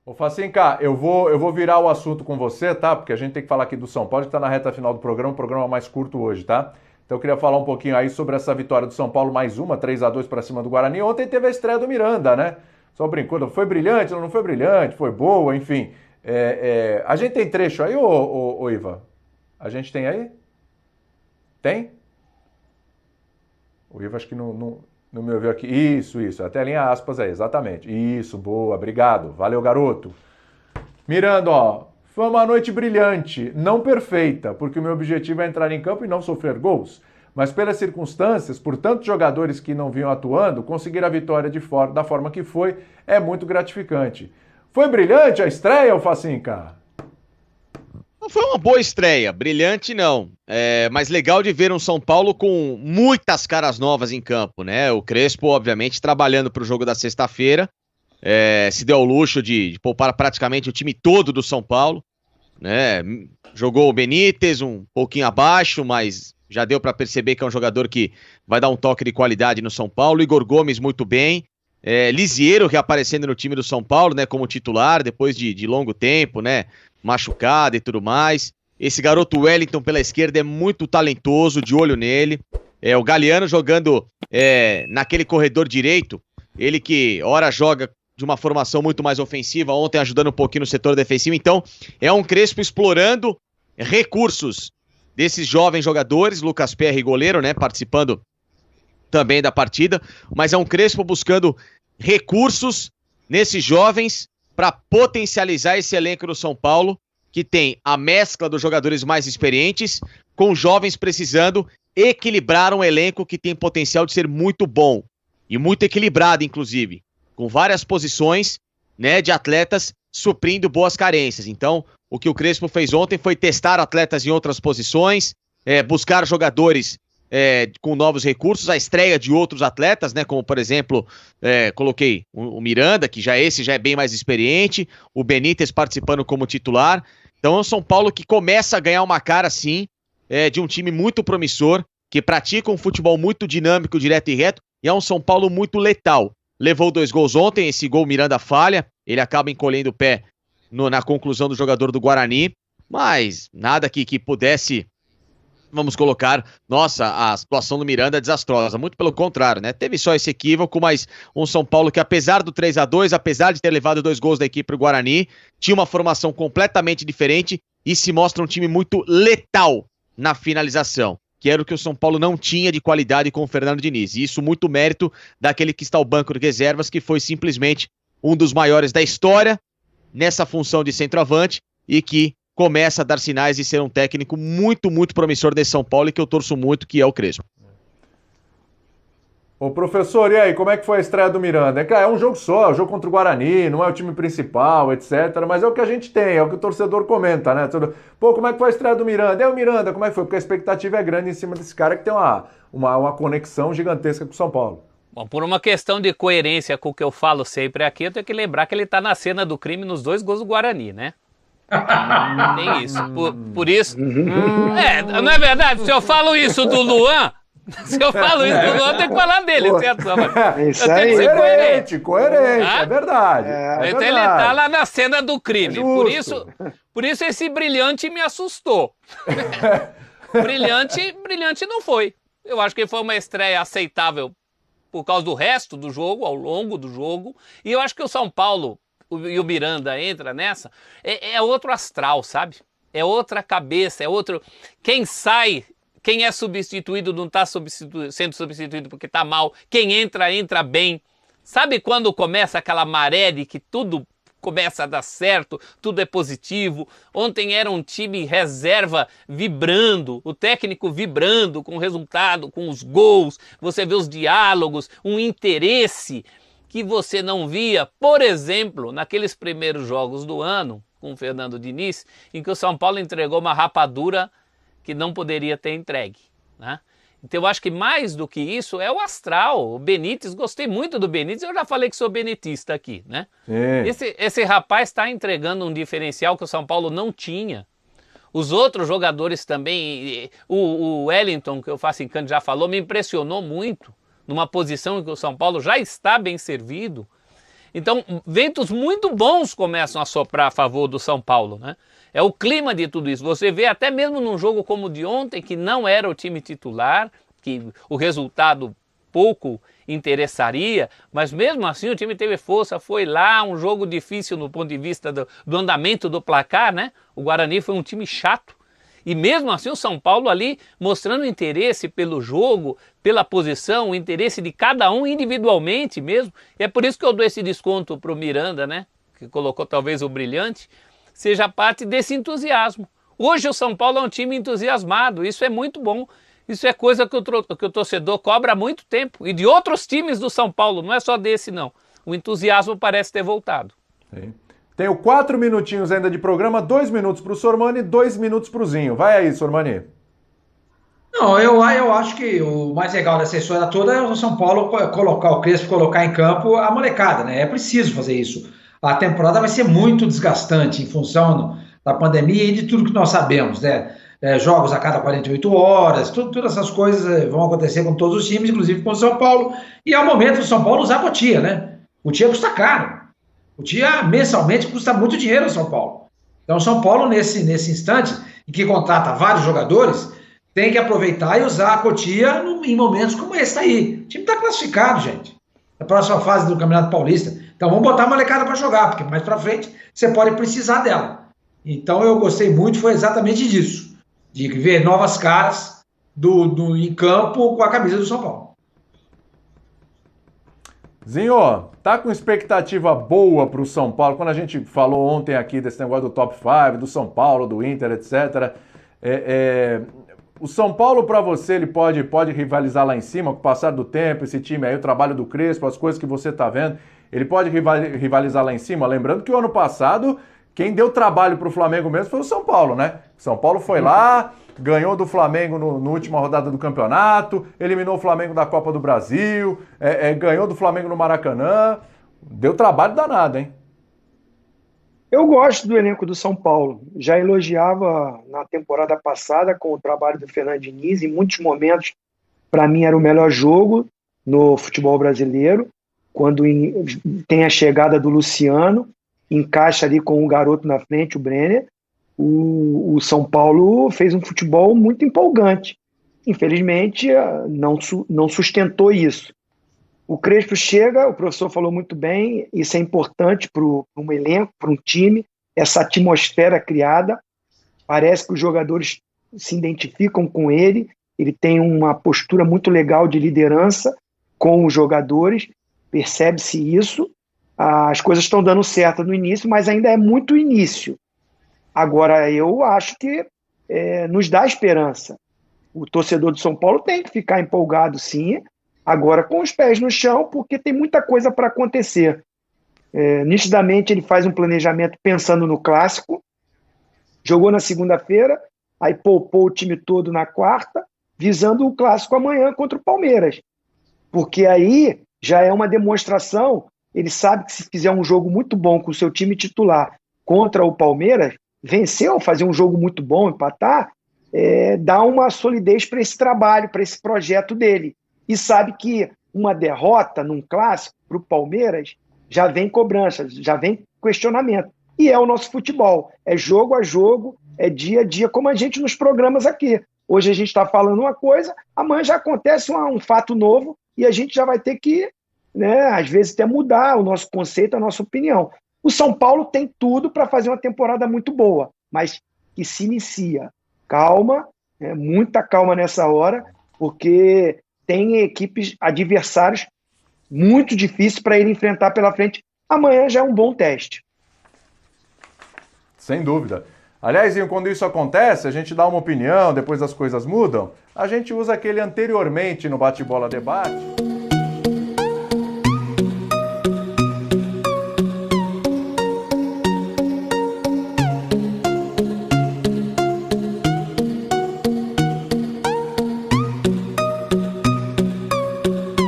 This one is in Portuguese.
Ô Facinca, eu vou virar o assunto com você, tá? Porque a gente tem que falar aqui do São Paulo, que está na reta final do programa, um programa mais curto hoje, tá? Então eu queria falar um pouquinho aí sobre essa vitória do São Paulo, mais uma, 3-2 para cima do Guarani. Ontem teve a estreia do Miranda, né? Só brincando, foi brilhante, não foi brilhante, foi boa, enfim. A gente tem trecho aí, ô Iva? A gente tem aí? Tem? O Iva acho que não me ouviu aqui. Isso. Até linha aspas aí, exatamente. Isso, boa, obrigado. Valeu, garoto. Miranda, ó, foi uma noite brilhante, não perfeita, porque o meu objetivo é entrar em campo e não sofrer gols. Mas pelas circunstâncias, por tantos jogadores que não vinham atuando, conseguir a vitória da forma que foi é muito gratificante. Foi brilhante a estreia, Facinca? Não foi uma boa estreia, brilhante não, mas legal de ver um São Paulo com muitas caras novas em campo, né? O Crespo, obviamente, trabalhando para o jogo da sexta-feira, se deu ao luxo de poupar praticamente o time todo do São Paulo, né? Jogou o Benítez um pouquinho abaixo, mas já deu para perceber que é um jogador que vai dar um toque de qualidade no São Paulo. Igor Gomes muito bem, Lisiero reaparecendo no time do São Paulo, né? Como titular depois de longo tempo, né? Machucado e tudo mais. Esse garoto Wellington pela esquerda é muito talentoso, de olho nele. O Galeano jogando naquele corredor direito, ele que ora joga de uma formação muito mais ofensiva, ontem ajudando um pouquinho no setor defensivo. Então, é um Crespo explorando recursos desses jovens jogadores, Lucas Perry, goleiro, né, participando também da partida, mas é um Crespo buscando recursos nesses jovens para potencializar esse elenco do São Paulo, que tem a mescla dos jogadores mais experientes, com jovens precisando equilibrar um elenco que tem potencial de ser muito bom, e muito equilibrado, inclusive, com várias posições, né, de atletas suprindo boas carências. Então, o que o Crespo fez ontem foi testar atletas em outras posições, buscar jogadores com novos recursos, a estreia de outros atletas, né, como por exemplo, coloquei o Miranda, que já é bem mais experiente, o Benítez participando como titular. Então é um São Paulo que começa a ganhar uma cara, sim, de um time muito promissor, que pratica um futebol muito dinâmico, direto e reto, e é um São Paulo muito letal. Levou 2 gols ontem, esse gol Miranda falha, ele acaba encolhendo o pé na conclusão do jogador do Guarani, mas nada que pudesse, vamos colocar, nossa, a situação do Miranda é desastrosa, muito pelo contrário, né? Teve só esse equívoco, mas um São Paulo que apesar do 3-2, apesar de ter levado 2 gols da equipe pro Guarani, tinha uma formação completamente diferente e se mostra um time muito letal na finalização, que era o que o São Paulo não tinha de qualidade com o Fernando Diniz. E isso muito mérito daquele que está ao banco de reservas, que foi simplesmente um dos maiores da história nessa função de centroavante e que começa a dar sinais de ser um técnico muito, muito promissor desse São Paulo e que eu torço muito, que é o Crespo. Ô professor, e aí, como é que foi a estreia do Miranda? É um jogo só, é um jogo contra o Guarani, não é o time principal, etc. Mas é o que a gente tem, é o que o torcedor comenta, né? Pô, como é que foi a estreia do Miranda? É o Miranda, como é que foi? Porque a expectativa é grande em cima desse cara que tem uma conexão gigantesca com o São Paulo. Bom, por uma questão de coerência com o que eu falo sempre aqui, eu tenho que lembrar que ele tá na cena do crime nos 2 gols do Guarani, né? Tem isso. Por isso. Não é verdade? Se eu falo isso do Luan, eu tenho que falar dele, certo? Isso aí. Coerente, é verdade. Então ele tá lá na cena do crime. Por isso esse brilhante me assustou. Brilhante não foi. Eu acho que foi uma estreia aceitável por causa do resto do jogo, ao longo do jogo. E eu acho que o São Paulo e o Miranda entra nessa, é outro astral, sabe? É outra cabeça, é outro... Quem é substituído não está sendo substituído porque está mal. Quem entra bem. Sabe quando começa aquela maré de que tudo começa a dar certo, tudo é positivo? Ontem era um time reserva vibrando, o técnico vibrando com o resultado, com os gols. Você vê os diálogos, um interesse que você não via, por exemplo, naqueles primeiros jogos do ano, com o Fernando Diniz, em que o São Paulo entregou uma rapadura que não poderia ter entregue, né? Então eu acho que mais do que isso é o astral. O Benítez, gostei muito do Benítez, eu já falei que sou benitista aqui, né? Esse rapaz está entregando um diferencial que o São Paulo não tinha. Os outros jogadores também, o Wellington, que o Facincani já falou, me impressionou muito, numa posição em que o São Paulo já está bem servido. Então, ventos muito bons começam a soprar a favor do São Paulo, né? É o clima de tudo isso. Você vê até mesmo num jogo como o de ontem, que não era o time titular, que o resultado pouco interessaria, mas mesmo assim o time teve força, foi lá, um jogo difícil no ponto de vista do andamento do placar, né? O Guarani foi um time chato, e mesmo assim o São Paulo ali mostrando interesse pelo jogo, pela posição, o interesse de cada um individualmente mesmo, e é por isso que eu dou esse desconto pro Miranda, né? Que colocou talvez o Brilhante, seja parte desse entusiasmo. Hoje o São Paulo é um time entusiasmado, isso é muito bom. Isso é coisa que o torcedor cobra há muito tempo. E de outros times do São Paulo, não é só desse não. O entusiasmo parece ter voltado. Sim. Tenho 4 minutinhos ainda de programa, 2 minutos para o Sormani e 2 minutos para o Zinho. Vai aí, Sormani. Não, eu acho que o mais legal dessa história toda é o São Paulo colocar o Crespo, colocar em campo a molecada, né? É preciso fazer isso. A temporada vai ser muito desgastante em função da pandemia e de tudo que nós sabemos, né? Jogos a cada 48 horas, todas essas coisas vão acontecer com todos os times, inclusive com o São Paulo. E é o momento do São Paulo usar a Cotia, né? O Cotia custa caro. O Cotia mensalmente custa muito dinheiro ao São Paulo. Então o São Paulo, nesse instante, em que contrata vários jogadores, tem que aproveitar e usar a Cotia em momentos como esse aí. O time está classificado, gente. Na próxima fase do Campeonato Paulista. Então vamos botar a molecada para jogar, porque mais para frente você pode precisar dela. Então eu gostei muito, foi exatamente disso. De ver novas caras em campo com a camisa do São Paulo. Zinho, tá com expectativa boa para o São Paulo? Quando a gente falou ontem aqui desse negócio do top 5, do São Paulo, do Inter, etc. O São Paulo, para você, ele pode rivalizar lá em cima, com o passar do tempo, esse time aí, o trabalho do Crespo, as coisas que você tá vendo, ele pode rivalizar lá em cima? Lembrando que o ano passado, quem deu trabalho para o Flamengo mesmo foi o São Paulo, né? São Paulo foi lá, ganhou do Flamengo no última rodada do campeonato, eliminou o Flamengo da Copa do Brasil, ganhou do Flamengo no Maracanã. Deu trabalho danado, hein? Eu gosto do elenco do São Paulo. Já elogiava na temporada passada com o trabalho do Fernando Diniz. Em muitos momentos, para mim, era o melhor jogo no futebol brasileiro. Quando tem a chegada do Luciano, encaixa ali com o garoto na frente, o Brenner. O São Paulo fez um futebol muito empolgante. Infelizmente, não sustentou isso. O Crespo chega, o professor falou muito bem, isso é importante para um elenco, para um time, essa atmosfera criada. Parece que os jogadores se identificam com ele tem uma postura muito legal de liderança com os jogadores, percebe-se isso. As coisas estão dando certo no início, mas ainda é muito início. Agora, eu acho que nos dá esperança. O torcedor do São Paulo tem que ficar empolgado, sim, agora com os pés no chão, porque tem muita coisa para acontecer. Nitidamente, ele faz um planejamento pensando no clássico, jogou na segunda-feira, aí poupou o time todo na quarta, visando o clássico amanhã contra o Palmeiras. Porque aí já é uma demonstração, ele sabe que se fizer um jogo muito bom com o seu time titular contra o Palmeiras, vencer ou fazer um jogo muito bom, empatar, dá uma solidez para esse trabalho, para esse projeto dele. E sabe que uma derrota num clássico para o Palmeiras já vem cobrança, já vem questionamento. E é o nosso futebol, é jogo a jogo, é dia a dia, como a gente nos programas aqui. Hoje a gente está falando uma coisa, amanhã já acontece um fato novo e a gente já vai ter que, às vezes, até mudar o nosso conceito, a nossa opinião. O São Paulo tem tudo para fazer uma temporada muito boa, mas que se inicia. Calma, muita calma nessa hora, porque tem equipes, adversários muito difíceis para ele enfrentar pela frente. Amanhã já é um bom teste. Sem dúvida. Aliás, quando isso acontece, a gente dá uma opinião, depois as coisas mudam, a gente usa aquele anteriormente no Bate-Bola Debate.